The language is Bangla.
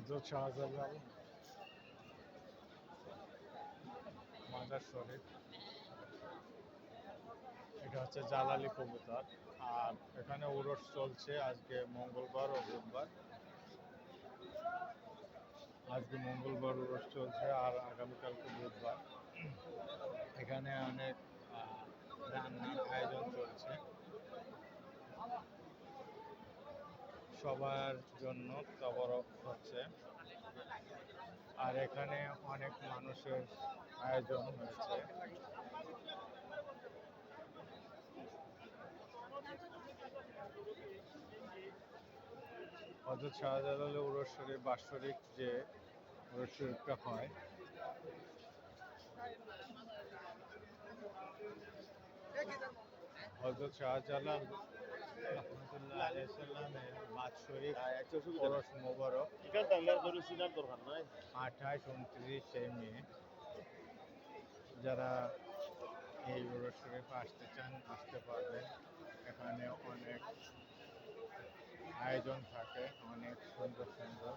হযরত শাহজালাল মাজার শরীফ। এটা হচ্ছে জালালি কবুতর। আর এখানে উরস চলছে আজকে মঙ্গলবার ও বুধবার। আজকে মঙ্গলবার উরস চলছে আর আগামীকালকে বুধবার। এখানে অনেক রান্নার আয়োজন চলছে সবার জন্য, তবরক হচ্ছে। আর এখানে অনেক মানুষের আয়োজন হয়েছে। হযরত শাহজালাল উরস শরীফ বাৎসরিক যে উরস শরীফটা হয়, হযরত শাহজালাল রহমতুল্লাহ আলাইহিস সালামের বাৎসরিক উরস মোবারক 28-29 মে। যারা এই উরস শরীফে আসতে চান আসতে পারবেন। এখানে অনেক আয়োজন থাকে, অনেক সুন্দর সুন্দর।